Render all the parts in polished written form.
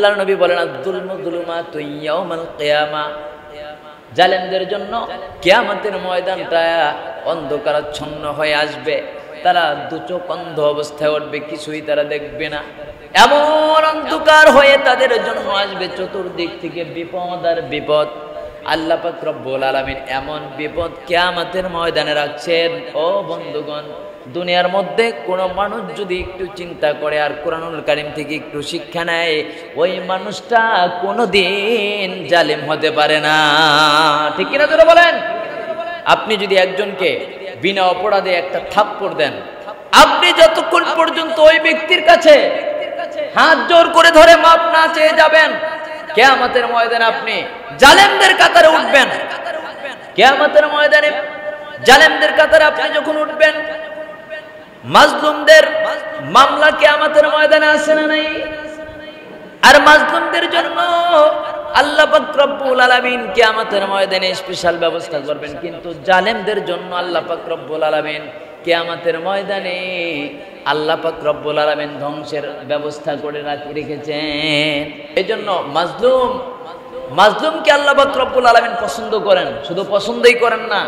আল্লাহর নবী বলেন আয-যুলমু যুলুমাতুন ইয়াওমাল কিয়ামা, জালেমদের জন্য কিয়ামতের ময়দানটা অন্ধকারাচ্ছন্ন হয়ে আসবে। তারা দুচোখ অন্ধ অবস্থায় উঠবে, কিছুই তারা দেখবে না। এমন অন্ধকার হয়ে তাদের জন্য আসবে, চতুর্দিক থেকে বিপদ আর বিপদ। আল্লাহ পাক রব্বুল আলামিন এমন বিপদ কিয়ামতের ময়দানে রাখছেন। ও বন্ধুগণ, দুনিয়ার মধ্যে কোনো মানুষ যদি একটু চিন্তা করে আর কোরআনুল কারীম থেকে একটু শিক্ষা নেয়, ওই মানুষটা কোনোদিন জালেম হতে পারে না। ঠিক কিনা তোরা বলেন? আপনি যদি একজনকে বিনা অপরাধে একটা থাপ্পড় দেন, আপনি যতক্ষণ পর্যন্ত ওই ব্যক্তির কাছে হাত জোর করে ধরে মাপ না চেয়ে যাবেন, কিয়ামতের ময়দানে আপনি জালেমদের কাতারে উঠবেন। কিয়ামতের ময়দানে জালেমদের কাতারে আপনি যখন উঠবেন, মাজলুমদের মামলা কিয়ামতের ময়দানে আছে না নাই? আর মাজলুমদের জন্য আল্লাহ পাক রব্বুল আলামিন কিয়ামতের ময়দানে স্পেশাল ব্যবস্থা করবেন, কিন্তু জালেমদের জন্য আল্লাহ পাক রব্বুল আলামিন কিয়ামতের ময়দানে আল্লাহ পাক রব্বুল আলামিন ধ্বংসের ব্যবস্থা করে রেখেছেন। এজন্য মাজলুমকে আল্লাহ পাক রব্বুল আলামিন পছন্দ করেন, শুধু পছন্দই করেন না,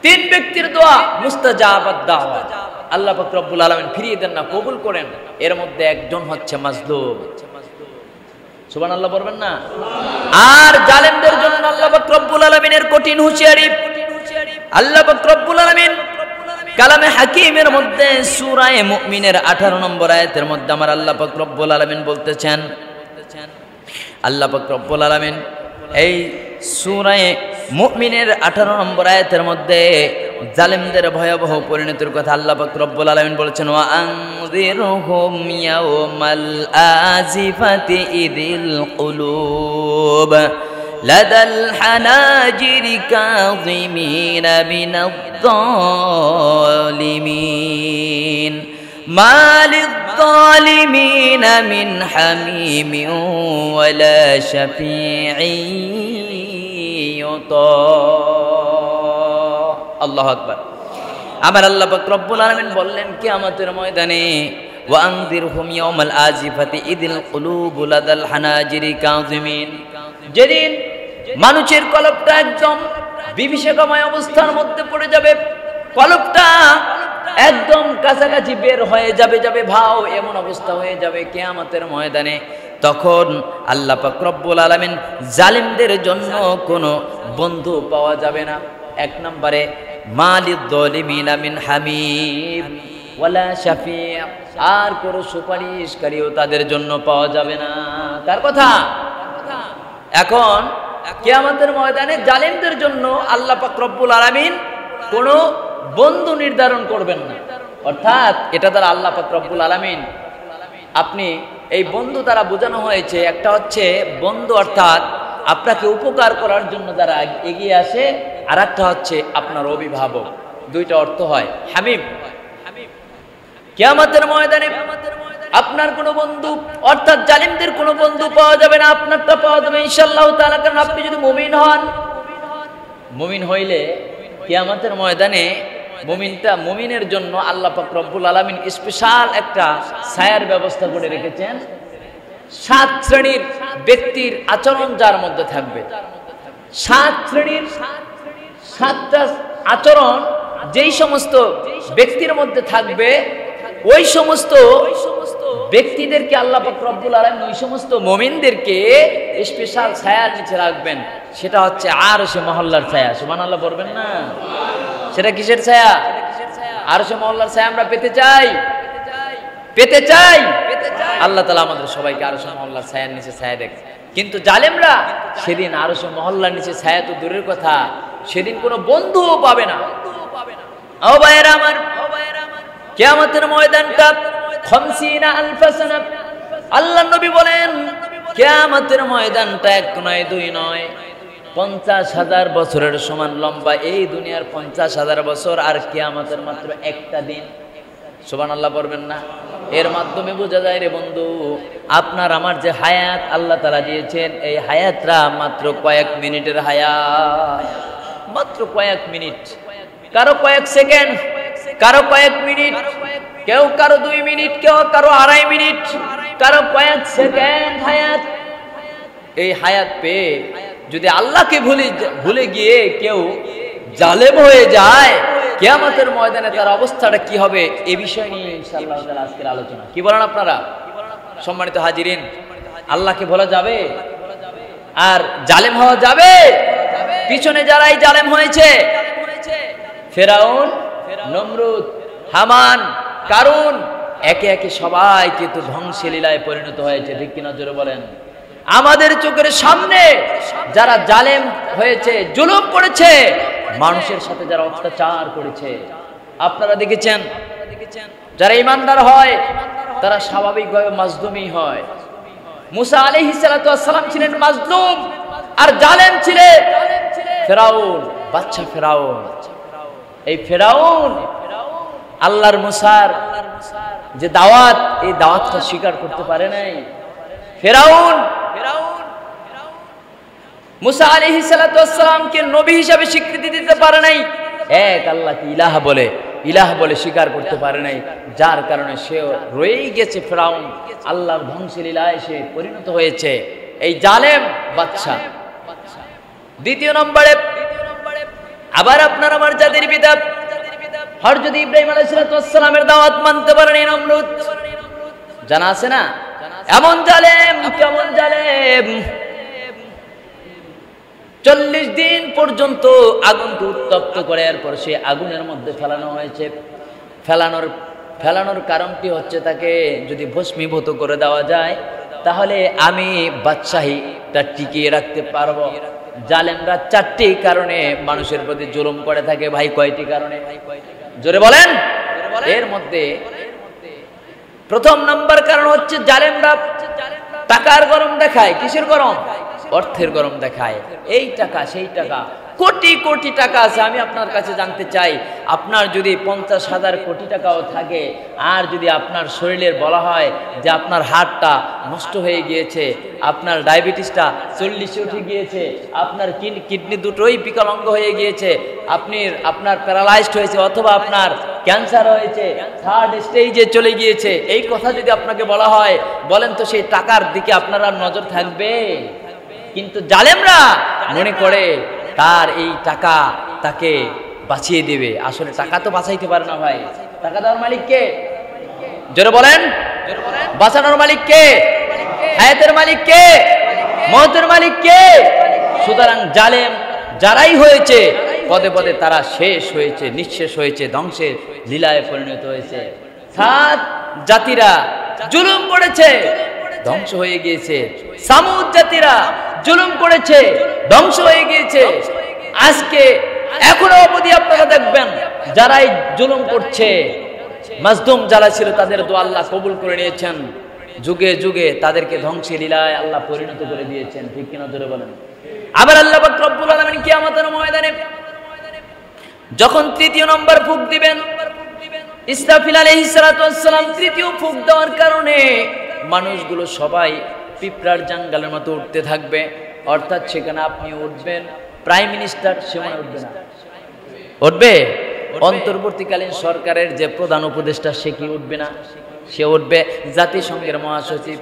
তিন ব্যক্তির দোয়া মুস্তাজাবাত দাওয়া আল্লাহ পাক রব্বুল আলামিন ফিরিয়ে দেন না, কবুল করেন। এর মধ্যে একজন হচ্ছে মাজলুম। সুবহানাল্লাহ বলবেন না? আর জালেমদের জন্য আল্লাহ পাক রব্বুল আলামিনের কঠিন হুঁশিয়ারি। আল্লাহ পাক রব্বুল আলামিন কালামে হাকিমের মধ্যে সূরা মুমিনের 18 নম্বর আয়াতের মধ্যে আমার আল্লাহ পাক রব্বুল আলামিন বলতেছেন, আল্লাহ পাক রব্বুল আলামিন এই সূরা মুমিনের 18 নম্বর আয়াতের মধ্যে জালেমদের ভয়াবহ পরিণতির কথা আল্লাহ পাক রব্বুল আলামিন বলেছেন, ওয়া আনযিরহুম ইয়াওমাল আজিফাতি ইদিল কুলুব লাদাল হানাজিরি কাযিমিনা মিনায-যালিমিন মা লিয-যালিমিনা মিন হামিমিন ওয়ালা শাফীঈন ইউতা। আল্লাহু আকবার। আমার আল্লাহ পাক রব্বুল আলামিন বললেন কিয়ামতের ময়দানে, ওয়া আনযিরহুম ইয়াওমাল আজিফাতি ইদিল কুলুবু লাদাল হানাজিরি কাযিমিন, যেদিন মানুষের কলবটা একদম বিভীষিকাময় অবস্থার মধ্যে পড়ে যাবে, কলবটা একদম কাছাকাছি বের হয়ে যাবে ভাও, এমন অবস্থা হয়ে যাবে কিয়ামতের ময়দানে। তখন আল্লাহ পাক রব্বুল আলামিন জালিমদের জন্য কোনো বন্ধু পাওয়া যাবে না। এক নম্বরে মালিদ-যালিমিনা মিন হামিম ওয়ালা শাফি', আর কোনো সুপারিশকারীও তাদের জন্য পাওয়া যাবে না। কার কথা? এখন কিয়ামতের ময়দানে জালিমদের জন্য আল্লাহ পাক রব্বুল আলামিন কোনো বন্ধু নির্ধারণ করবেন না। অর্থাৎ এটা দ্বারা আল্লাহ পাক রব্বুল আলামিন, আপনি এই বন্ধু দ্বারা বোঝানো হয়েছে, একটা হচ্ছে বন্ধু অর্থাৎ আপনাকে উপকার করার জন্য যারা এগিয়ে আসে, আর একটা হচ্ছে আপনার অভিভাবক। দুইটা অর্থ হয় হামিম। কিয়ামতের ময়দানে আপনার কোনো বন্ধু অর্থাৎ জালিমদের কোনো বন্ধু পাওয়া যাবে না, আপনারটা পাওয়া যাবে ইনশাআল্লাহ তাআলা। কারণ আপনি যদি মুমিন হন, মুমিন হইলে কিয়ামতের ময়দানে মুমিনের জন্য আল্লাহ পাক রব্বুল আলামিন স্পেশাল একটা ছায়ার ব্যবস্থা করে রেখেছেন। 7 শ্রেণীর ব্যক্তির আচরণ যার মধ্যে থাকবে, 7 শ্রেণীর 7টা আচরণ যেই সমস্ত ব্যক্তির মধ্যে থাকবে, ওই সমস্ত ব্যক্তিদেরকে আল্লাহ পাক রব্বুল আলামিন ওই সমস্ত মুমিনদেরকে স্পেশাল ছায়ার নিচে রাখবেন। সেটা হচ্ছে আরশে মহল্লার ছায়া। সুবহানাল্লাহ বলবেন না? সেটা কিসের ছায়া? আরশে মহল্লার ছায়া আমরা পেতে চাই। আল্লাহ তাআলা আমাদের সবাইকে আরশে মহল্লার ছায়ার নিচে ছায়া দেখ। কিন্তু জালেমরা সেদিন আরশে মহল্লার নিচে ছায়া তো দূরের কথা, সেদিন কোনো বন্ধুও পাবে না। ও ভাইয়েরা আমার, কিয়ামতের ময়দানটা 50,000 সানা। আল্লাহর নবী বলেন কিয়ামতের ময়দানটা 1 নয় 2 নয়, 50,000 বছরের সমান লম্বা। এই দুনিয়ার 50,000 বছর আর কিয়ামতের মাত্র একটা দিন। সুবহানাল্লাহ পড়বেন না? এর মাধ্যমে বোঝা যায় রে বন্ধু, আপনার আমার যে হায়াত আল্লাহ তাআলা দিয়েছেন, এই হায়াতটা মাত্র কয়েক মিনিটের হায়াত, মাত্র কয়েক মিনিট, কারো কয়েক সেকেন্ড, কারো কয়েক মিনিট, কেউ কারো 2 মিনিট, কেউ কারো 2.5 মিনিট, কারো কয়েক সেকেন্ড হায়াত, এই হায়াত পেয়ে যদি আল্লাহকে ভুলে গিয়ে কেউ জালেম হয়ে যায়, কিয়ামতের ময়দানে তার অবস্থাটা কি হবে, এই বিষয় নিয়ে ইনশাআল্লাহ তাআলা আজকের আলোচনা। কি বলেন আপনারা? সম্মানিত হাজিরিন, আল্লাহকে ভোলা যাবে আর জালেম হওয়া যাবে? পিছনে যারাই জালেম হয়েছে, ফেরাউন, নমরুদ, হামান, কারুন, একে একে সবাই কিন্তু ধ্বংসলীলায় পরিণত হয়েছে। ঠিক কিনা জোরে বলেন? আমাদের চোখের সামনে যারা জালেম হয়েছে, জুলুম করেছে, মানুষের সাথে যারা অত্যাচার করেছে, আপনারা দেখেছেন। যারা ইমানদার হয় তারা স্বাভাবিকভাবে মাজলুমই হয়। মুসা আলাইহিস সালাতু ওয়াস সালাম ছিলেন মাজলুম, আর জালেম ছিলেন ফেরাউন, বাদশা ফেরাউন। এই ফেরাউন আল্লাহর মুসার যে দাওয়াত, এই দাওয়াতটা স্বীকার করতে পারে নাই। ফেরাউন মুসা আলাইহিস সালাতু ওয়াস সালামকে নবী হিসেবে স্বীকৃতি দিতে পারে নাই। এক আল্লাহকে ইলাহ বলে স্বীকার করতে পারে নাই, যার কারণে সে রয়েই গেছে ফেরাউন, আল্লাহর ধ্বংসলীলায় সে পরিণত হয়েছে, এই জালেম বাদশা। দ্বিতীয় নম্বরে আবার আপনার আমার জাতির পিতা হযরত ইব্রাহিম আলাইহিস সালামের দাওয়াত মানতে পারেনি নমরুদ। জানা আছে না? এমন জালেম, কেমন জালেম, 40 দিন পর্যন্ত আগুনকে উত্তপ্ত করে এরপর সে আগুনের মধ্যে ফেলানো হয়েছে। ফেলানোর কারণটি হচ্ছে, তাকে যদি ভস্মীভূত করে দেওয়া যায় তাহলে আমি বাদশাহীটা টিকিয়ে রাখতে পারবো। জালেমরা 4টি কারণে মানুষের প্রতি জুলুম করে থাকে। ভাই, কয়টি কারণে? জোরে বলেন। এর মধ্যে প্রথম নাম্বার কারণ হচ্ছে, জালেমরা টাকার গরম দেখায়। কিসের গরম? অর্থের গরম দেখায়। এই টাকা, সেই টাকা, কোটি কোটি টাকা আছে। আমি আপনার কাছে জানতে চাই, আপনার যদি 50,000 কোটি টাকাও থাকে, আর যদি আপনার শরীরের বলা হয় যে আপনার হার্টটা নষ্ট হয়ে গিয়েছে, আপনার ডায়াবেটিসটা 40-এ উঠে গিয়েছে, আপনার কিডনি দুটোই বিকলাঙ্গ হয়ে গিয়েছে, আপনার প্যারালাইজড হয়েছে, অথবা আপনার ক্যান্সার হয়েছে, 3rd স্টেজে চলে গিয়েছে, এই কথা যদি আপনাকে বলা হয়, বলেন তো সেই টাকার দিকে আপনার আর নজর থাকবে? কিন্তু জালেমরা মনে করে তার এই টাকা তাকে বাঁচিয়ে দেবে। আসলে টাকা তো বাঁচাইতে পারে না ভাই। টাকা দেওয়ার মালিক কে? জোরে বলেন। বাঁচানোর মালিক কে? হায়াতের মালিক কে? মওতের মালিক কে? সুতরাং জালেম যারাই হয়েছে, পদে পদে তারা শেষ হয়েছে, নিঃশেষ হয়েছে, ধ্বংসের লীলায় পরিণত হয়েছে। 7 জাতিরা জুলুম করেছে, ধ্বংস হয়ে গিয়েছে। সামুদ জাতিরা জুলুম করেছে, ধ্বংস হয়ে গিয়েছে। আজকে এখনো অবধি আপনারা দেখবেন যারাই জুলুম করছে, মাজলুম যারা ছিল, তাদের দোয়া আল্লাহ কবুল করে নিয়েছেন। যুগে যুগে তাদেরকে ধ্বংসের লীলায় আল্লাহ পরিণত করে দিয়েছেন। ঠিক কিনা জোরে বলেন? আবার আল্লাহ পাক রব্বুল আলামিন কিয়ামতের ময়দানে যখন 3য় নম্বর ফুঁক দিবেন, ইসরাফিল আলাইহিস সালাতু ওয়াস সালাম 3য় ফুঁক দেওয়ার কারণে মানুষগুলো সবাই পিঁপড়ার জাঙ্গালের মতো উঠতে থাকবে। অর্থাৎ সেখানে আপনি উঠবেন, প্রাইম মিনিস্টার সেখানে উঠবে না। উঠবে অন্তর্বর্তীকালীন সরকারের যে প্রধান উপদেষ্টা, সে কি উঠবে না? সে উঠবে। জাতিসংঘের মহাসচিব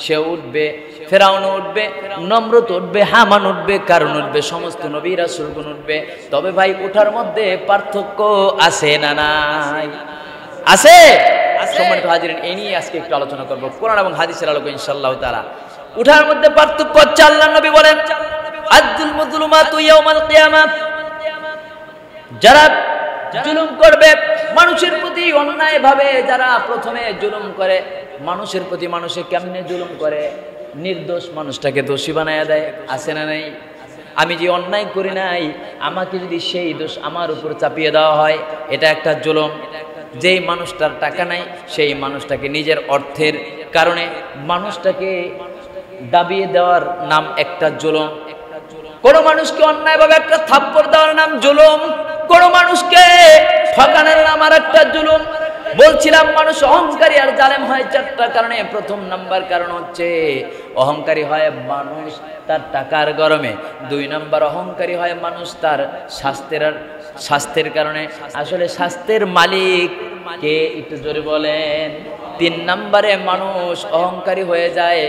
সে উঠবে, ফেরাউন উঠবে, নমরুদ উঠবে, হামান উঠবে, কারুন উঠবে, সমস্ত নবী রাসূলগণ উঠবে। তবে ভাই, ওঠার মধ্যে পার্থক্য আছে না নাই? আছে। সম্মানিত হাজিরিন, এই নিয়ে আজকে একটু আলোচনা করব কোরআন এবং হাদিসের আলোকে ইনশাআল্লাহ তাআলা। উঠার মধ্যে পার্থক্য হচ্ছে, আল্লাহর নবী বলেন, আদ-দুল মুযলুমাতু ইয়াউমাল কিয়ামাহ, যারা জুলুম করবে মানুষের প্রতি অন্যায় ভাবে, যারা প্রথমে জুলুম করে মানুষের প্রতি, মানুষে কেমনে জুলুম করে, নির্দোষ মানুষটাকে দোষী বানায়া দেয়। আছে না নাই? আমি যে অন্যায় করি নাই, আমাকে যদি সেই দোষ আমার উপর চাপিয়ে দেওয়া হয়, এটা একটা জুলুম। যেই মানুষটার টাকা নাই, সেই মানুষটাকে নিজের অর্থের কারণে মানুষটাকে দাবিয়ে দেওয়ার নাম একটা জুলুম। কোন মানুষকে অন্যায়ভাবে একটা থাপ্পড় দেওয়ার নাম জুলুম। কোন মানুষকে ঠকানোর নাম আর একটা জুলুম। বলছিলাম, মানুষ অহংকারী আর জালেম হয় 4টা কারণে। প্রথম নাম্বার কারণ হচ্ছে, অহংকারী হয় মানুষ তার টাকার গরমে। 2 নাম্বার, অহংকারী হয় মানুষ তার স্বাস্থ্যের কারণে। আসলে স্বাস্থ্যের মালিক কে? একটু জোরে বলেন। তিন নম্বরে মানুষ অহংকারী হয়ে যায়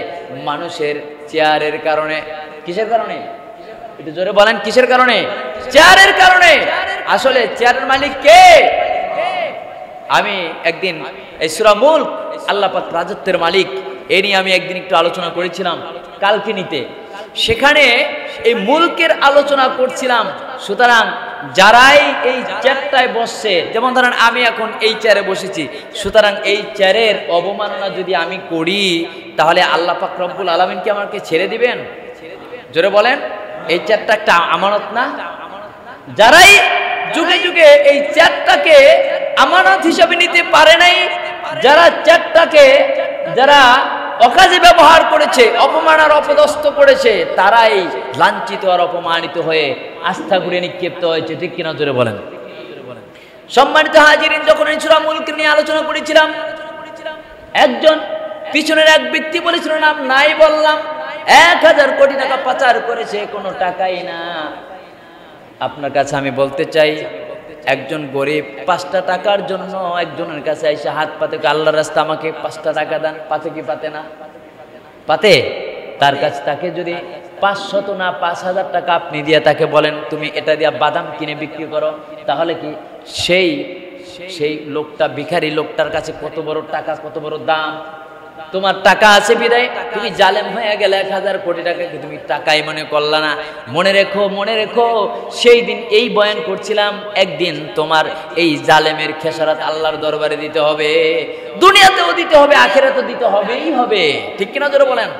মানুষের চেয়ারের কারণে। কিসের কারণে? একটু জোরে বলেন, কিসের কারণে? চেয়ারের কারণে। আসলে চেয়ারের মালিক কে? আমি একদিন এই সূরা মুলক, আল্লাহ পাক রাজত্বের মালিক, এ নিয়ে আমি একদিন একটু আলোচনা করেছিলাম কালকিনিতে। সেখানে এই মুলকের আলোচনা করছিলাম। সুতরাং যারাই এই চেয়ারটায় বসছে, যেমন ধরেন আমি এখন এই চেয়ারে বসেছি, সুতরাং এই চেয়ারের অবমাননা যদি আমি করি তাহলে আল্লাহ পাক রব্বুল আলামিন কি আমাকে ছেড়ে দিবেন? জোরে বলেন, এই চেয়ারটা একটা আমানত না? যারাই যুগে যুগে এই চেয়ারটাকে আমানত হিসেবে নিতে পারে নাই, যারা চেয়ারটাকে যারা অকাজে ব্যবহার করেছে, অপমান আর অপদস্থ করেছে, তারাই লাঞ্ছিত আর অপমানিত হয়ে আস্থা ঘুরে নিক্ষিপ্ত হয়েছে। ঠিক কিনা জোরে বলেন? সম্মানিত হাজিরিন, যখন এই সূরা মুলক নিয়ে আলোচনা করেছিলাম, একজন পিছনের এক ব্যক্তি বলেছিল, নাম নাই বললাম, 1000 কোটি টাকা পাচার করেছে, কোনো টাকাই না। আপনার কাছে আমি বলতে চাই, একজন গরিব 5টা টাকার জন্য একজনের কাছে এসে হাত পাতে, আল্লাহর রাস্তা আমাকে 5টা টাকা দেন, পাতে কি পাতে না? পাতে। তার কাছে তাকে যদি 500 না 5000 টাকা আপনি দিয়ে তাকে বলেন তুমি এটা দিয়ে বাদাম কিনে বিক্রি করো, তাহলে কি সেই লোকটা, ভিখারি লোকটার কাছে কত বড় টাকা, কত বড় দাম? তোমার টাকা আছে বিদায় তুমি জালেম হয়ে গেলে 1000 কোটি টাকাকে তুমি টাকাই মনে করলা না। মনে রেখো, মনে রেখো, সেই দিন এই বয়ান করছিলাম, একদিন তোমার এই জালেমের খেসারত আল্লাহর দরবারে দিতে হবে, দুনিয়াতেও দিতে হবে, আখিরাতেও দিতে হবেই হবে। ঠিক কিনা জোরে বলেন?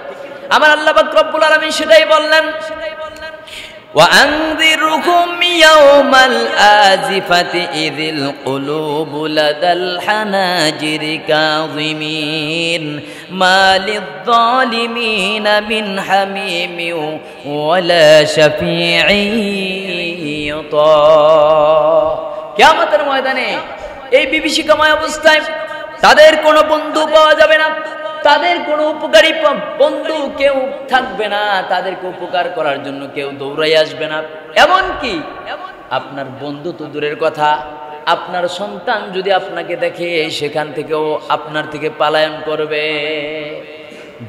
আমার আল্লাহ পাক রব্বুল আলামিন সেটাই বললেন, وأنذرهم يوم الآزفة إذ القلوب لدى الحناجر كاظمين ما للظالمين من حميم ولا شفيع يطاع। কিয়ামতের ময়দানে এই বিভীষিকাময় অবস্থায় তাদের কোনো বন্ধু পাওয়া যাবে না, তাদের কোনো উপকারী বন্ধু কেউ থাকবে না, তাদেরকে উপকার করার জন্য কেউ দৌড়াই আসবে না। এমনকি আপনার বন্ধু তো দূরের কথা, আপনার সন্তান যদি আপনাকে দেখে সেখান থেকেও আপনার থেকে পলায়ন করবে।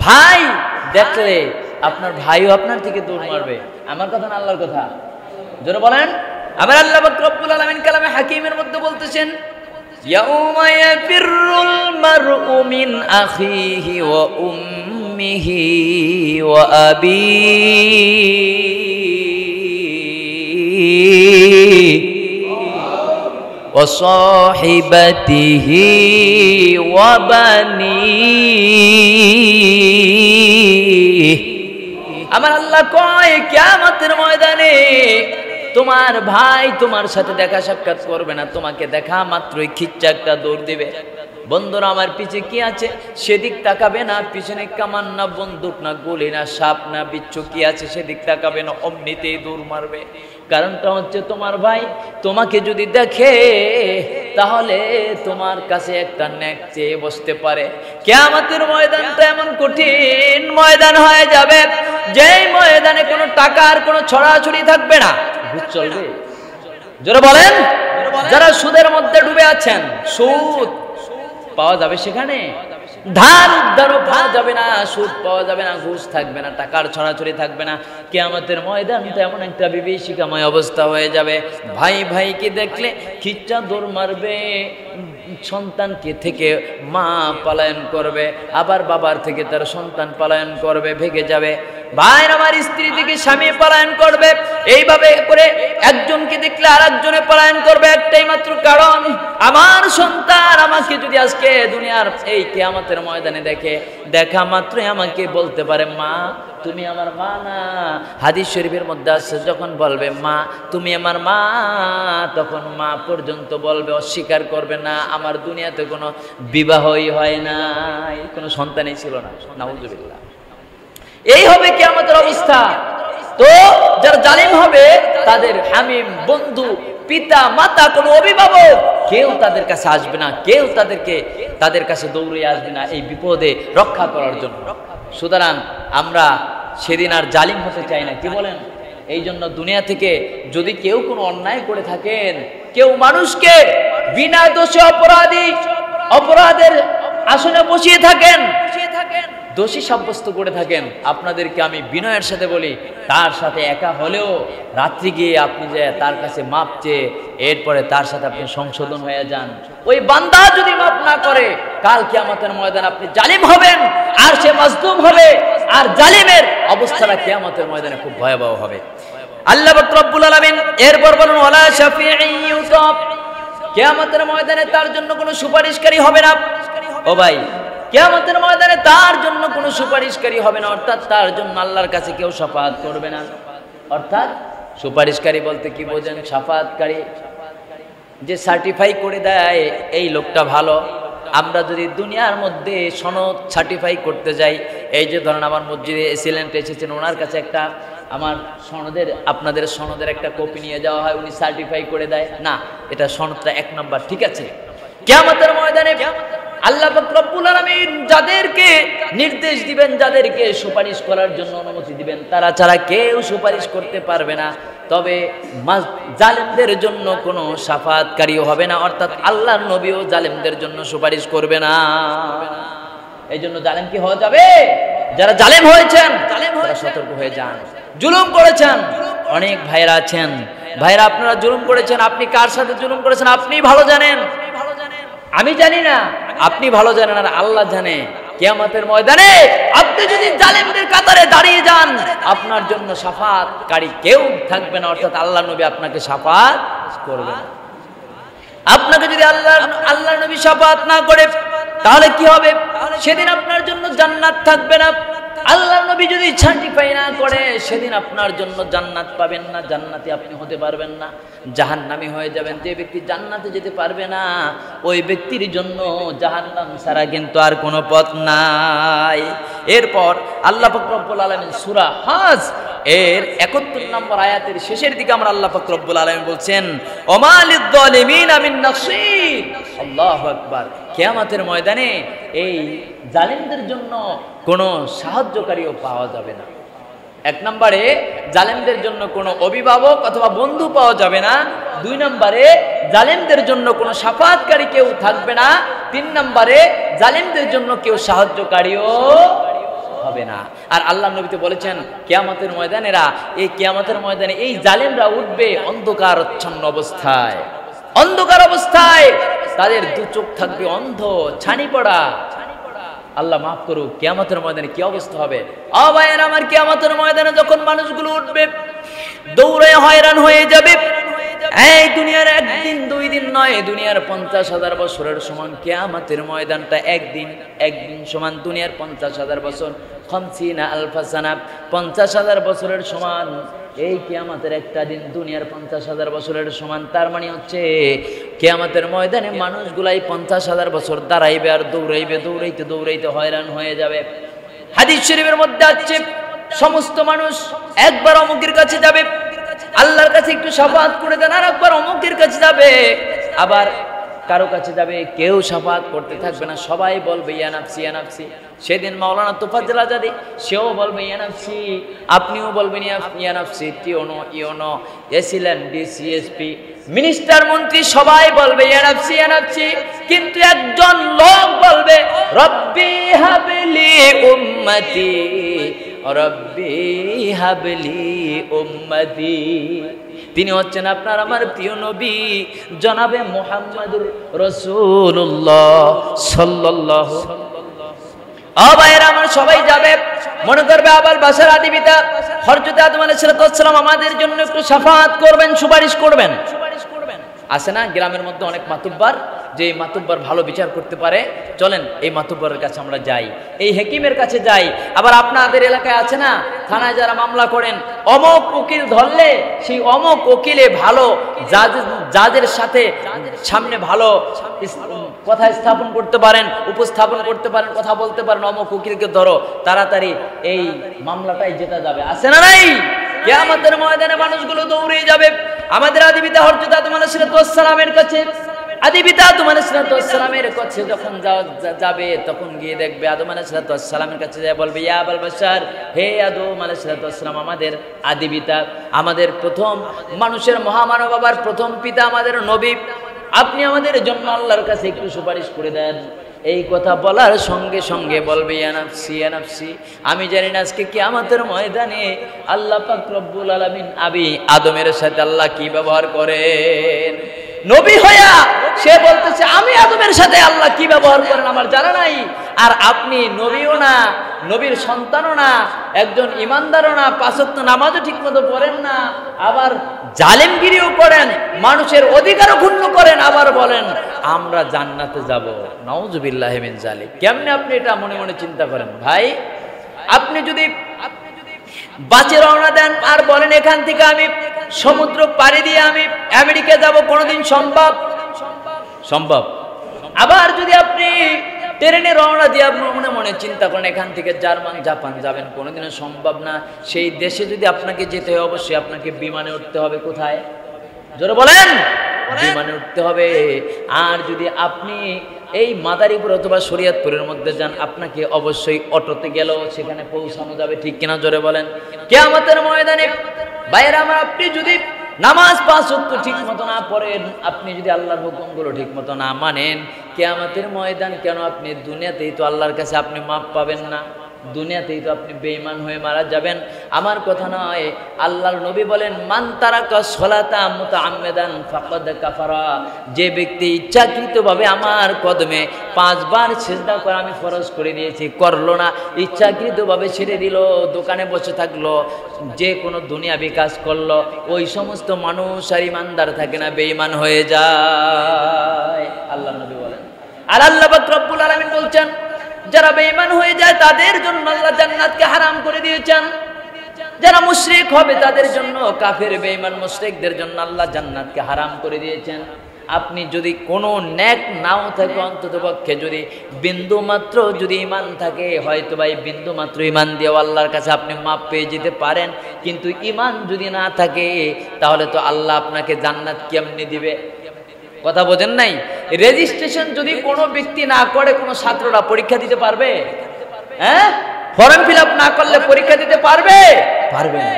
ভাই দেখলে আপনার ভাইও আপনার থেকে দৌড় মারবে। আমার কথা না আল্লাহর কথা? জোরে বলেন। আবার আল্লাহ পাক রব্বুল আলামিন কালামে হাকিমের মধ্যে বলতেছেন, يوم يفر المرء من أخيه وأمه وأبيه وصاحبته وبنيه। আমার আল্লাহ কয় কিয়ামতের ময়দানে তোমার ভাই তোমার সাথে দেখা সাক্ষাৎ করবে না, তোমাকে দেখা মাত্রই খিচ্চা একটা দৌড় দিবে। বন্ধুরা আমার পিছে কি আছে সেদিক তাকাবে না, পিছনে কামান না, বন্দুক না, গুলি না, সাপ না, বিচ্ছু কি আছে সেদিক তাকাবে না, অমনিতেই দৌড় মারবে। কারণটা হচ্ছে তোমার ভাই তোমাকে যদি দেখে তাহলে তোমার কাছে একটা নেক চেয়ে বসতে পারে। কিয়ামতের ময়দানটা এমন কঠিন ময়দান হয়ে যাবে, যেই ময়দানে কোনো টাকার কোনো ছড়াছড়ি থাকবে না। ঘুষ চলবে? জোরে বলেন। যারা সুদের মধ্যে ডুবে আছেন, সুদ পাওয়া যাবে সেখানে, ধার উদ্ধারও পাওয়া যাবে না, সুদ পাওয়া যাবে না, ঘুষ থাকবে না, টাকার ছড়াছড়ি থাকবে না। কিয়ামতের ময়দানটা এমন একটা বিভীষিকাময় অবস্থা হয়ে যাবে, ভাই ভাইকে দেখলে খিচ্চা দৌড় মারবে, সন্তানকে থেকে মা পলায়ন করবে, আবার বাবার থেকে তার সন্তান পলায়ন করবে, ভেগে যাবে। ভাই আমার স্ত্রী থেকে স্বামী পলায়ন করবে, এইভাবে করে একজনকে দেখলে আর একজনে পলায়ন করবে। একটাই মাত্র কারণ, আমার সন্তান আমাকে যদি আজকে দুনিয়ার এই কিয়ামতের ময়দানে দেখে, দেখা মাত্রই আমাকে বলতে পারে মা তুমি আমার মা না। হাদিস শরীফের মধ্যে আছে যখন বলবে মা তুমি আমার মা, তখন মা পর্যন্ত বলবে, অস্বীকার করবে না আমার দুনিয়াতে কোনো বিবাহই হয় নাই, কোনো সন্তানই ছিল না। নাউজুবিল্লাহ। এই হবে কিয়ামতের অবস্থা। তো যারা জালিম হবে তাদের হামিম, বন্ধু, পিতা, মাতা, কোনো অভিভাবক কেউ তাদের কাছে আসবে না, কেউ তাদের কাছে দৌড়ে আসবে না এই বিপদে রক্ষা করার জন্য। সুতরাং আমরা সেদিন আর জালিম হতে চাই না, কি বলেন? এই জন্য দুনিয়া থেকে যদি কেউ কোনো অন্যায় করে থাকেন, কেউ মানুষকে বিনা দোষে অপরাধের আসনে বসিয়ে থাকেন, দোষী সাব্যস্ত করে থাকেন, আপনাদেরকে আমি বিনয়ের সাথে বলি, তার সাথে একা হলেও রাত্রি গিয়ে আপনি যে তার কাছে মাপ চেয়ে এরপরে তার সাথে আপনি সংশোধন হয়ে যান। ওই বান্দা যদি মাপ না করে, কাল কিয়ামতের ময়দানে আপনি জালিম হবেন, আর সে মাজলুম হবে, আর জালিমের অবস্থাটা কিয়ামতের ময়দানে খুব ভয়াবহ হবে। আল্লাহ পাক রব্বুল আলামিন এরপর বলেন, ওয়ালা শাফিঈ ইউতাব, কিয়ামতের ময়দানে তার জন্য কোনো সুপারিশকারী হবে না। ও ভাই, কিয়ামতের ময়দানে তার জন্য কোনো সুপারিশকারী হবে না, অর্থাৎ তার জন্য আল্লাহর কাছে কেউ শাফাআত করবে না। অর্থাৎ সুপারিশকারী বলতে কি বোঝেন? শাফাআতকারী, যে সার্টিফাই করে দেয় এই লোকটা ভালো। আমরা যদি দুনিয়ার মধ্যে সনদ সার্টিফাই করতে যাই, এই যে ধরেন আমার মসজিদে এসিলেন্ট এসেছেন, ওনার কাছে একটা আমার সনদের, আপনাদের সনদের একটা কপি নিয়ে যাওয়া হয়, উনি সার্টিফাই করে দেয়, না এটা সনদটা 1 নম্বর ঠিক আছে। কিয়ামতের ময়দানে আল্লাহ পাক রব্বুল আলামিন যাদেরকে নির্দেশ দিবেন, যাদেরকে সুপারিশ করার জন্য অনুমতি দিবেন, তারা ছাড়া কেউ সুপারিশ করতে পারবে না। তবে জালেমদের জন্য কোনো শাফাআতকারীও হবে না, অর্থাৎ আল্লাহর নবীও জালেমদের জন্য সুপারিশ করবে না। এই জন্য জালেম কি হওয়া যাবে? যারা জালেম হয়েছেন তারা সতর্ক হয়ে যান। জুলুম করেছেন, অনেক ভাইরা আছেন, ভাইরা আপনারা জুলুম করেছেন, আপনি কার সাথে জুলুম করেছেন আপনি ভালো জানেন, আমি জানি না, আপনি ভালো জানেন, আর আল্লাহ জানে। কিয়ামতের ময়দানে আপনি যদি জালেমদের কাতারে দাঁড়িয়ে যান, আপনার জন্য শাফাআতকারী কেউ থাকবে না, অর্থাৎ আল্লাহ নবী আপনাকে শাফাআত করবে না। আপনাকে যদি আল্লাহ নবী শাফাআত না করে, তাহলে কি হবে? সেদিন আপনার জন্য জান্নাত থাকবে না। আল্লাহ নবী যদি সার্টিফাই না করে, সেদিন আপনার জন্য জান্নাত পাবেন না, জান্নাতে আপনি হতে পারবেন না, জাহান্নামী হয়ে যাবেন। যে ব্যক্তি জান্নাতে যেতে পারবে না, ওই ব্যক্তির জন্য জাহান্নাম ছাড়া কিন্তু আর কোনো পথ নাই। এরপর আল্লাহ পাক রব্বুল আলামিন সূরা হজ এর 71 নম্বর আয়াতের শেষের দিকে আমরা আল্লাহ পাক রব্বুল আলামিন বলছেন, ওমা লিয-যালিমিনা মিন নাসীর। আল্লাহু আকবার। কিয়ামতের ময়দানে এই জালিমদের জন্য কোনো সাহায্যকারীও পাওয়া যাবে না। 1 নম্বরে জালেমদের জন্য কোনো অভিভাবক অথবা বন্ধু পাওয়া যাবে না। 2 নম্বরে জালেমদের জন্য কোনো শাফাআতকারী কেউ থাকবে না। 3 নম্বরে জালেমদের জন্য কেউ সাহায্যকারীও হবে না। আর আল্লাহ নবী তো বলেছেন, কিয়ামতের ময়দানেরা, এই কিয়ামতের ময়দানে এই জালেমরা উঠবে অন্ধকারাচ্ছন্ন অবস্থায়, অন্ধকার অবস্থায়, তাদের 2 চোখ থাকবে অন্ধ, ছানি পড়া। আল্লাহ মাফ করুক, কিয়ামতের ময়দানে কি অবস্থা হবে? ও ভাইয়েরা আমার, কিয়ামতের ময়দানে যখন মানুষগুলো উঠবে, দৌড়ে হয়রান হয়ে যাবে। এই দুনিয়ার 1 দিন 2 দিন নয়, দুনিয়ার 50,000 বছরের সমান কিয়ামতের ময়দানটা। একদিন সমান দুনিয়ার 50,000 বছর। 50 আলফা সানা, 50,000 বছরের সমান এই কিয়ামতের একটা দিন দুনিয়ার 50,000 বছরের সমান। তার মানে হচ্ছে কিয়ামতের ময়দানে মানুষগুলাই 50,000 বছর দাঁড়াইবে আর দৌড়াইবে, দৌড়াইতে দৌড়াইতে হয়রান হয়ে যাবে। হাদিস শরীফের মধ্যে আছে, সমস্ত মানুষ একবার অমুকের কাছে যাবে, আল্লাহর কাছে একটু শাফাআত করে দেন, আর একবার অমুকের কাছে যাবে, আবার কারো কাছে যাবে, কেউ শাফাআত করতে থাকবে না, সবাই বলবে ইয়া নাফসি ইয়া নাফসি। সেদিন মাওলানা তোফাজ্জল আজাদী সেও বলবে ইয়া নাফসি, আপনিও বলবেন ইয়া নাফসি, টিওনো ইওনো এসিলেন ডিসিএসপি মিনিস্টার মন্ত্রী সবাই বলবে ইয়া নাফসি ইয়া নাফসি। কিন্তু একজন লোক বলবে রব্বি হাবলি উম্মতি, রব্বি হাবলি উম্মতি। তিনি হচ্ছেন আপনার আমার প্রিয় নবী জনাবে মুহাম্মদুর রাসূলুল্লাহ সাল্লাল্লাহু। ও ভাইরা আমার, সবাই যাবে, মনে করবে আবাল বাশার আদি পিতা হযরত আদম আলাইহিস সালাম আমাদের জন্য একটু শাফাআত করবেন, সুপারিশ করবেন। আছে না গ্রামের মধ্যে অনেক মাতুব্বার, যে এই মাতুব্বার ভালো বিচার করতে পারে, চলেন এই মাতুব্বারের কাছে আমরা যাই, এই হাকিমের কাছে যাই। আবার আপনাদের এলাকায় আছে না, থানায় যারা মামলা করেন, অমক উকিল ধরলে সেই অমক উকিলে ভালো জাজের সাথে সামনে ভালো কথা স্থাপন করতে পারেন, উপস্থাপন করতে পারেন, কথা বলতে পারেন, অমক উকিলকে ধরো, তাড়াতাড়ি এই মামলাটাই জেতা যাবে। আছে না নাই? কিয়ামতের ময়দানে মানুষগুলো দৌড়ে যাবে আমাদের আদি পিতা হযরত আদম আলাইহিস সালামের কাছে। আদি পিতা আদম আলাইহিস সালামের কাছে যখন যাবে, তখন গিয়ে দেখবে আদম আলাইহিস সালামের কাছে যায় বলবে ইয়া আবাল বাশার, হে আদম আলাইহিস সালাম, আমাদের আদি পিতা, আমাদের প্রথম মানুষের মহামানব, বাবার প্রথম পিতা, আমাদের নবী, আপনি আমাদের জন্য আল্লাহর কাছে একটু সুপারিশ করে দেন। এই কথা বলার সঙ্গে সঙ্গে বলবে ইয়া নাফসি ইয়া নাফসি। আমি জানি না আজকে কিয়ামতের ময়দানে আল্লাহ পাক রব্বুল আলামিন আদমের সাথে আল্লাহ কি ব্যবহার করেন। নবী হইয়া সে বলতেছে আমি আদমের সাথে আল্লাহ কি ব্যবহার করেন আমার জানা নাই। আর আপনি নবীও না, নবীর সন্তানও না, একজন ইমানদারও না, পাঁচ ওয়াক্ত নামাজও ঠিকমতো পড়েন না, আবার জালেমগিরিও করেন, মানুষের অধিকারও ক্ষুণ্ণ করেন, আবার বলেন আমরা জান্নাতে যাব। নাউজুবিল্লাহি মিন যালিক। কেমনে আপনি এটা মনে মনে চিন্তা করেন ভাই? আপনি যদি বাঁচে রওনা দেন আর বলেন এখান থেকে আমি সমুদ্র পাড়ি দিয়ে আমি আমেরিকা যাব, কোনোদিন সম্ভব? সম্ভব। আবার যদি আপনি ট্রেনে রওনা দিয়ে আপনি মনে মনে চিন্তা করেন এখান থেকে জার্মান জাপান যাবেন, কোনোদিনও সম্ভব না। সেই দেশে যদি আপনাকে যেতে হয় অবশ্যই আপনাকে বিমানে উঠতে হবে। কোথায়? জোরে বলেন। বিমানে উঠতে হবে। আর যদি আপনি এই মাদারীপুর অথবা শরীয়তপুরের মধ্যে যান আপনাকে অবশ্যই অটোতে গেলেও সেখানে পৌঁছানো যাবে। ঠিক কিনা? জোরে বলেন। কিয়ামতের ময়দানে ভাইয়েরা আমার, আপনি যদি নামাজ পাঁচ ওয়াক্ত ঠিক মতো না পড়েন, আপনি যদি আল্লাহর হুকুমগুলো ঠিক মতো না মানেন, কিয়ামতের ময়দান কেন আপনি দুনিয়াতেই তো আল্লাহর কাছে আপনি মাপ পাবেন না, দুনিয়াতেই তো আপনি বেঈমান হয়ে মারা যাবেন। আমার কথা নয়, আল্লাহর নবী বলেন মান তারাকা সলাতা মুতাআম্মিদান ফাকাদ কাফারা। যে ব্যক্তি ইচ্ছাকৃতভাবে আমার কদমে 5 বার সিজদা করে আমি ফরজ করে দিয়েছি, করলো না, ইচ্ছাকৃতভাবে ছেড়ে দিল, দোকানে বসে থাকলো, যে কোনো দুনিয়াবি কাজ করলো, ওই সমস্ত মানুষ আর ইমানদার থাকে না, বেঈমান হয়ে যায়। আল্লাহর নবী বলেন। আর আল্লাহ পাক রব্বুল আলামিন বলছেন যারা বেঈমান হয়ে যায় তাদের জন্য আল্লাহ জান্নাতকে হারাম করে দিয়েছেন। যারা মুশরিক হবে তাদের জন্য, কাফের বেঈমান মুশরিকদের জন্য আল্লাহ জান্নাতকে হারাম করে দিয়েছেন। আপনি যদি কোনো নেক নাও থাকে, অন্ততপক্ষে যদি বিন্দু মাত্র যদি ঈমান থাকে, হয়তো ভাই বিন্দু মাত্র ঈমান দিয়ে আল্লাহর কাছে আপনি মাপ পেয়ে যেতে পারেন। কিন্তু ঈমান যদি না থাকে তাহলে তো আল্লাহ আপনাকে জান্নাত কেমনে দিবে? কথা বোঝেন নাই? রেজিস্ট্রেশন যদি কোনো ব্যক্তি না করে, কোনো ছাত্ররা পরীক্ষা দিতে পারবে? হ্যাঁ, ফর্ম ফিল আপ না করলে পরীক্ষা দিতে পারবে? পারবে না।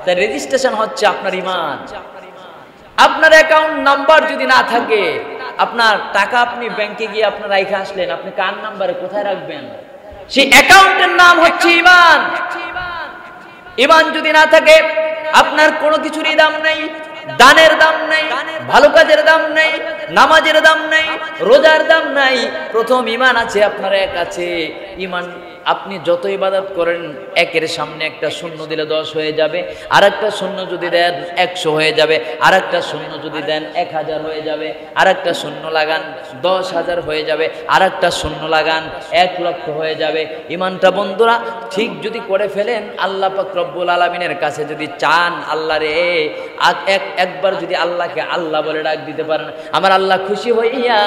তাই রেজিস্ট্রেশন হচ্ছে আপনার ঈমান। আপনার অ্যাকাউন্ট নাম্বার যদি না থাকে, আপনার টাকা আপনি ব্যাংকে গিয়ে আপনার রাইখা আসলেন, আপনি কার নাম্বারে কোথায় রাখবেন? সেই অ্যাকাউন্টের নাম হচ্ছে ঈমান। ঈমান যদি না থাকে আপনার কোনো কিছুরই দাম নেই, দানের দাম নেই, ভালো কাজের দাম নেই, নামাজের দাম নেই, রোজার দাম নাই। প্রথম ঈমান আছে আপনার, এক আছে। ঈমান আপনি যত ইবাদত করেন, একের সামনে একটা শূন্য দিলে 10 হয়ে যাবে, আর একটা শূন্য যদি দেন 100 হয়ে যাবে, আর একটা শূন্য যদি দেন 1000 হয়ে যাবে, আর একটা শূন্য লাগান 10,000 হয়ে যাবে, আর একটা শূন্য লাগান 1 লক্ষ হয়ে যাবে। ঈমানটা বন্ধুরা ঠিক যদি করে ফেলেন, আল্লাহ পাক রব্বুল আলামিনের কাছে যদি চান, আল্লাহ রে একবার যদি আল্লাহকে আল্লাহ বলে ডাক দিতে পারেন, আমার আল্লাহ খুশি হইয়া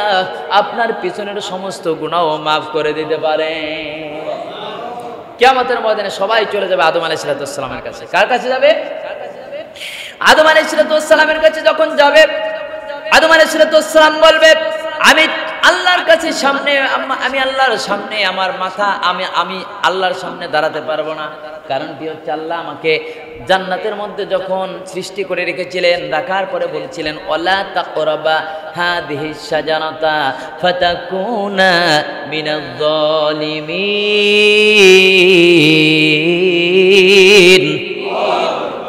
আপনার পিছনের সমস্ত গুনাহ মাফ করে দিতে পারে। কিয়ামতের ময়দানে সবাই চলে যাবে আদম আলাইহিস সালামের কাছে। কার কাছে যাবে? আদম আলাইহিস সালামের কাছে যখন যাবে, আদম আলাইহিস সালাম বলবে আমি আল্লাহর কাছে সামনে, আমি আল্লাহর সামনে আমার মাথা আমি আল্লাহর সামনে দাঁড়াতে পারবো না। কারণটি হচ্ছে আল্লাহ আমাকে জান্নাতের মধ্যে যখন সৃষ্টি করে রেখেছিলেন, রাখার পরে বলছিলেন ওয়ালা তাকরাবা হাদিহিস শাজারাতা ফাতাকুনা মিনাজ জালিমিন।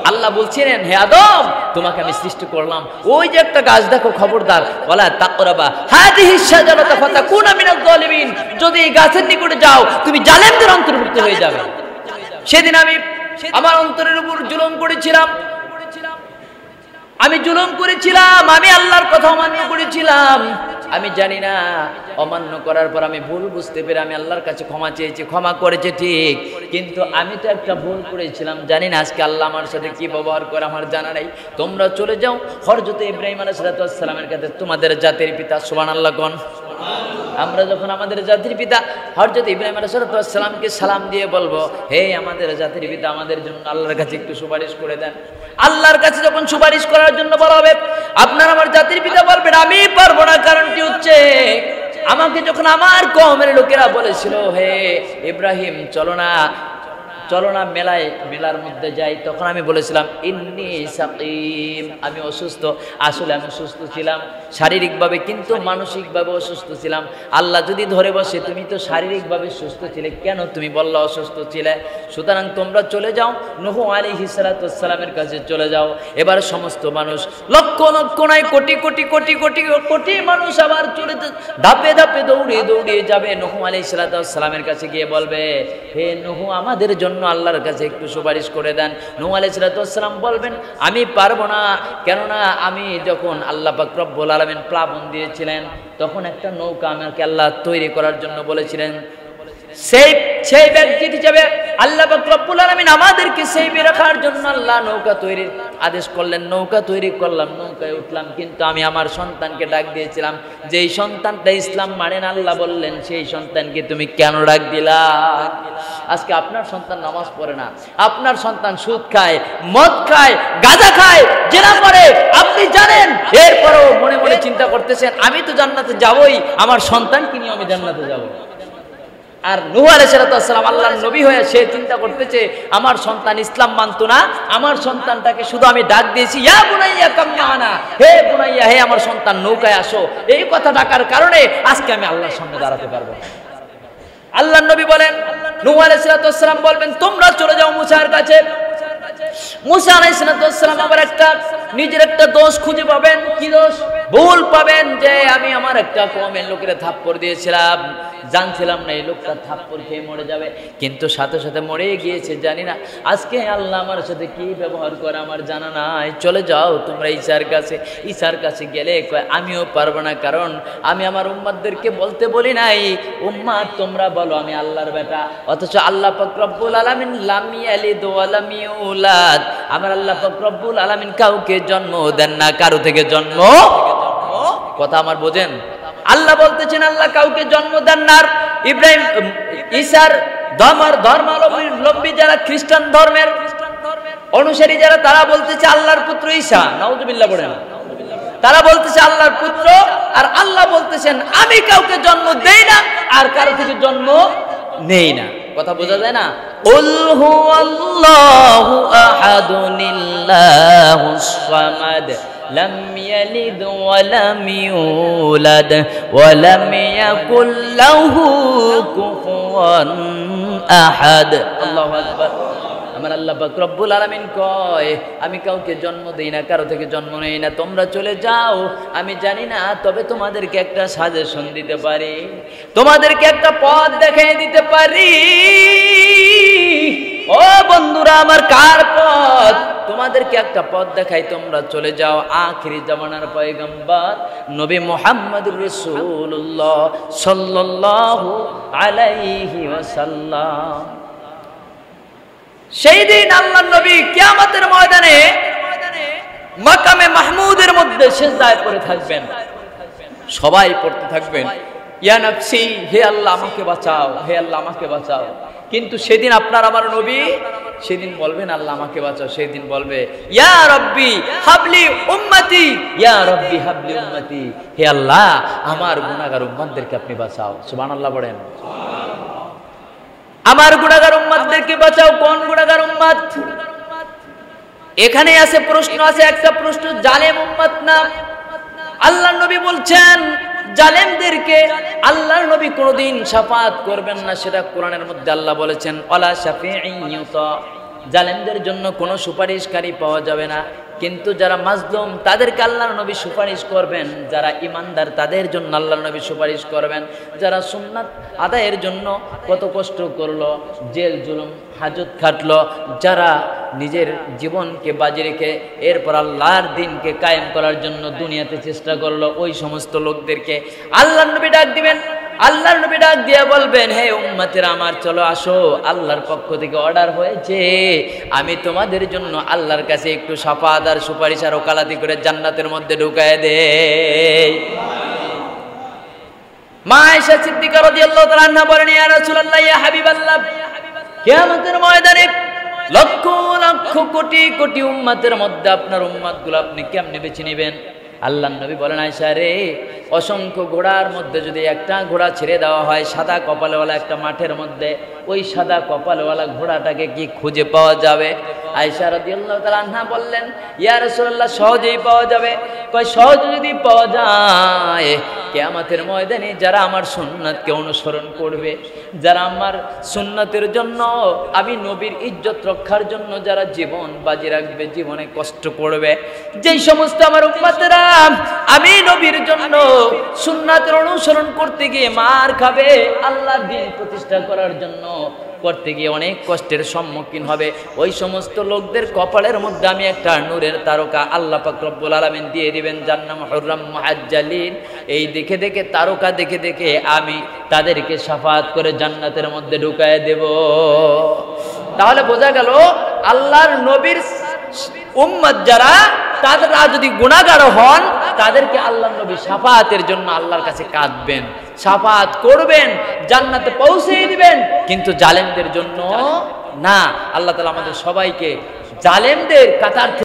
আল্লাহ বলছিলেন হে আদম, তোমাকে আমি সৃষ্টি করলাম, ওই যে একটা গাছ দেখো, খবরদার ওয়ালা তাকরাবা হাদিহিস শাজারাতা ফাতাকুনা মিনাজ জালিমিন। যদি এই গাছের নিকটে যাও তুমি জালেমদের অন্তর্ভুক্ত হয়ে যাবে। সেদিন আমি আমার অন্তরের উপর জুলুম করেছিলাম, আমি জুলুম করেছিলাম, আমি আল্লাহর কথা অমান্য করেছিলাম। আমি জানি না, অমান্য করার পর আমি ভুল বুঝতে পেরে আমি আল্লাহর কাছে ক্ষমা চেয়েছি, ক্ষমা করেছে ঠিক, কিন্তু আমি তো একটা ভুল করেছিলাম। জানি না আজকে আল্লাহ আমার সাথে কি ব্যবহার করে আমার জানা নাই। তোমরা চলে যাও হযরত ইব্রাহিম আলাইহিস সালামের কাছে, তোমাদের জাতির পিতা। সুবহানাল্লাহ কোন? আমরা যখন আমাদের জাতির পিতা হযরত ইব্রাহিম আলাইহিস সালামকে সালাম দিয়ে বলবো, হে আমাদের জাতির পিতা, আমাদের জন্য আল্লাহর কাছে একটু সুপারিশ করে দেন। আল্লাহর কাছে যখন সুপারিশ করার জন্য বলা হবে, আপনার আমার জাতির পিতা বলবেন আমি পারবো না। কারণটি হচ্ছে আমাকে যখন আমার কওমের লোকেরা বলেছিল হে ইব্রাহিম চলো না চলো না মেলার মধ্যে যাই। তখন আমি বলেছিলাম ইন্নী সাকিম, আমি অসুস্থ। আসলে আমি সুস্থ ছিলাম শারীরিকভাবে, কিন্তু মানসিকভাবে অসুস্থ ছিলাম। আল্লাহ যদি ধরে বসে তুমি তো শারীরিকভাবে সুস্থ ছিলে, কেন তুমি বললা অসুস্থ ছিলে? সুতরাং তোমরা চলে যাও, নূহ আলাইহিস সালাতু ওয়াস সালামের কাছে চলে যাও। এবার সমস্ত মানুষ লক্ষ লক্ষ নয় কোটি কোটি কোটি কোটি কোটি মানুষ আবার চলে ধাপে ধাপে দৌড়িয়ে যাবে। নূহ আলাইহিস সালাতু ওয়াস সালামের কাছে গিয়ে বলবে, হে নূহ, আমাদের জন্য আল্লাহর কাছে একটু সুপারিশ করে দেন। নূহ আলাইহিস সালাতু ওয়াস সালাম বলবেন, আমি পারবো না, কেননা আমি যখন আল্লাহ পাক রব্বুল আলামিন প্লাবন দিয়েছিলেন তখন একটা নৌকা আমাকে আল্লাহ তৈরি করার জন্য বলেছিলেন। সেই ব্যক্তি হিসেবে আল্লাহ পাক রব্বুল আলামিন আমাদেরকে সেফে রাখার জন্য আল্লাহ নৌকা তৈরির আদেশ করলেন। নৌকা তৈরি করলাম, নৌকায় উঠলাম, কিন্তু আমি আমার সন্তানকে ডাক দিয়েছিলাম, যেই সন্তানটা ইসলাম মানে না, আল্লাহ বললেন সেই সন্তানকে তুমি কেন ডাক দিলা? আজকে আপনার সন্তান নামাজ পড়ে না, আপনার সন্তান সুদ খায়, মদ খায়, গাঁজা খায়, জেনা করে, আপনি জানেন, এরপরও মনে মনে চিন্তা করতেছেন আমি তো জান্নাতে যাবই, আমার সন্তানকে নিয়ে আমি জান্নাতে যাব। আর নূহ আলাইহিস সালাম আল্লাহর নবী হয়ে সে চিন্তা করতেছে আমার সন্তান ইসলাম মানতো না, আমার সন্তানটাকে শুধু আমি ডাক দিয়েছি ইয়া বুনাইয়া কাম মা'ানা, হে বুনাইয়া, হে আমার সন্তান নৌকায় আসো, এই কথা ডাকার কারণে আজকে আমি আল্লাহর সামনে দাঁড়াতে পারবো। আল্লাহর নবী বলেন, নূহ আলাইহিস সালাম বলবেন তোমরা চলে যাও মুসার কাছে। মুসা আলাইহিস সালাম আবার নিজের একটা দোষ খুঁজে পাবেন। কি দোষ? ভুল পাবেন যে আমি আমার একটা কওমের লোকের থাপ্পড় দিয়েছিলাম, জানছিলাম না এই লোকটা থাপ্পড় খেয়ে মরে যাবে, কিন্তু সাথে সাথে মরে গিয়েছে, জানি না আজকে আল্লাহ আমার সাথে কি ব্যবহার করে আমার জানা নাই। চলে যাও তোমরা ঈসার কাছে। ঈসার কাছে গেলে কয় আমিও পারবো না, কারণ আমি আমার উম্মতদেরকে বলতে বলি নাই উম্মত তোমরা বলো আমি আল্লাহর বেটা, অথচ আল্লাহ পাক রব্বুল আলামিন লাম ইয়ালিদ ওয়া লাম ইউলাদ, আমার আল্লাহ পাক রব্বুল আলামিন কাউকে জন্ম দেন না, কারো থেকে জন্ম। কথা আমার বোঝেন? আল্লাহ বলতেছেন আল্লাহ কাউকে জন্ম দেন না। ইব্রাহিম ঈসার ধর্মাবলম্বী যারা খ্রিস্টান ধর্মের অনুসারী যারা, তারা বলতেছে আল্লাহর পুত্র ঈসা, নাউযুবিল্লাহ বলেন, তারা বলতেছে আল্লাহর পুত্র, আর আল্লাহ বলতেছেন আমি কাউকে জন্ম দেই না আর কারো থেকে জন্ম নেই না। কথা বোঝা যায় না? কুল হুয়াল্লাহু আহাদুনিল্লাহুস সামাদ লাম ইয়ালিদ ওয়া লাম ইউলাদ ওয়া লাম ইয়াকুল লাহু কুফুয়ান আহাদ। আল্লাহু আকবার। আমার আল্লাহ পাক রব্বুল আলামিন কয় আমি কাউকে জন্ম দেই না, কারো থেকে জন্ম নেই না, তোমরা চলে যাও। আমি জানি না, তবে তোমাদেরকে একটা সাজেশন দিতে পারি, তোমাদেরকে একটা পথ দেখিয়ে দিতে পারি। ও বন্ধুরা আমার, কার পথ? তোমাদেরকে একটা পথ দেখাই, তোমরা চলে যাও আখিরি জামানার পয়গম্বর নবী মুহাম্মদুর রাসূলুল্লাহ সাল্লাল্লাহু আলাইহি ওয়াসাল্লাম। সেই দিন আল্লাহর নবী কিয়ামতের ময়দানে মাকামে মাহমুদের মধ্যে সিজদায় পড়ে থাকবেন, সবাই পড়তে থাকবেন ইয়া নাফসি, হে আল্লাহ আমাকে বাঁচাও, হে আল্লাহ আমাকে বাঁচাও। কিন্তু সেদিন আপনার আমার নবী সেদিন বলবেন আল্লাহ আমাকে বাঁচাও, সেদিন বলবে ইয়া রব্বি হাবলি উম্মতি, ইয়া রব্বি হাবলি উম্মতি, হে আল্লাহ আমার গুনাহগার উম্মতদেরকে আপনি বাঁচাও। সুবহানাল্লাহ বলেন। আমার গুনাহগার উম্মতদেরকে বাঁচাও। কোন গুনাহগার উম্মত? এখানে আছে প্রশ্ন, আছে একটা প্রশ্ন, জালেম উম্মত না। আল্লাহর নবী বলছেন জালেমদেরকে আল্লাহর নবী কোনদিন শাফাআত করবেন না, সেটা কোরআনের মধ্যে আল্লাহ বলেছেন ওয়ালা শাফিঈন ইউতা, জালেমদের জন্য কোনো সুপারিশকারী পাওয়া যাবে না। কিন্তু যারা মাজলুম তাদেরকে আল্লাহর নবী সুপারিশ করবেন, যারা ইমানদার তাদের জন্য আল্লাহর নবী সুপারিশ করবেন, যারা সুন্নাত আদায়ের জন্য কত কষ্ট করলো, জেল জুলুম হাজত খাটলো, যারা নিজের জীবনকে বাজি রেখে এরপর আল্লাহর দিনকে কায়েম করার জন্য দুনিয়াতে চেষ্টা করলো, ওই সমস্ত লোকদেরকে আল্লাহর নবী ডাক দিবেন। আল্লাহর নবী ডাক দিয়ে বলবেন হে উম্মতেরা আমার, চলো আসো, আল্লাহর পক্ষ থেকে অর্ডার হয়েছে, আমি তোমাদের জন্য আল্লাহর কাছে একটু শাফাআত আর সুপারিশ আর ওকালাতি করে জান্নাতের মধ্যে ঢুকায় দেই। মা আয়েশা সিদ্দিকা রাদিয়াল্লাহু তাআলা আনহা বলেন ইয়া রাসূলুল্লাহ, ইয়া হাবিবাল্লাহ, কিয়ামতের ময়দানে লক্ষ লক্ষ কোটি কোটি উম্মতের মধ্যে আপনার উম্মতগুলো আপনি কেমনে বেছে নেবেন? আল্লাহর নবী বলেন আয়েশা রে, অসংখ্য ঘোড়ার মধ্যে যদি একটা ঘোড়া ছেড়ে দেওয়া হয় সাদা কপালওয়ালা একটা মাঠের মধ্যে, ওই সাদা কপালওয়ালা ঘোড়াটাকে কি খুঁজে পাওয়া যাবে? আয়েশা রাদিয়াল্লাহু তাআলা আনহা বললেন, ইয়া রাসূলুল্লাহ, সহজেই পাওয়া যাবে। কয় সহজ যদি পাওয়া যায়, কিয়ামতের ময়দানে যারা আমার সুন্নাতকে অনুসরণ করবে, যারা আমার সুন্নাতের জন্য, আমি নবীর ইজ্জত রক্ষার জন্য যারা জীবন বাজি রাখবে, জীবনে কষ্ট করবে, যেই সমস্ত আমার উম্মতেরা আমি নবীর জন্য সুন্নাতের অনুসরণ করতে গিয়ে মার খাবে, আল্লাহর দ্বীন প্রতিষ্ঠা করার জন্য করতে গিয়ে অনেক কষ্টের সম্মুখীন হবে, ওই সমস্ত লোকদের কপালের মধ্যে আমি একটা নূরের তারকা আল্লাহ পাক রব্বুল আলামিন দিয়ে দিবেন, যার নাম হুররাম মুআজ্জালিন। এই দেখে দেখে, তারকা দেখে দেখে আমি তাদেরকে শাফাত করে জান্নাতের মধ্যে ঢুকায় দেব। তাহলে বোঝা গেল আল্লাহর নবীর উম্মত যারা, তারা যদি গুনাহগার হন, তাদেরকে আল্লাহর নবী শাফাতের জন্য আল্লাহর কাছে কাঁদবেন, শাফাত করবেন, জান্নাতে পৌঁছে দিবেন, কিন্তু জালেমদের জন্য না। আল্লাহ তাআলা আমাদের সবাইকে জালেমদের কাতার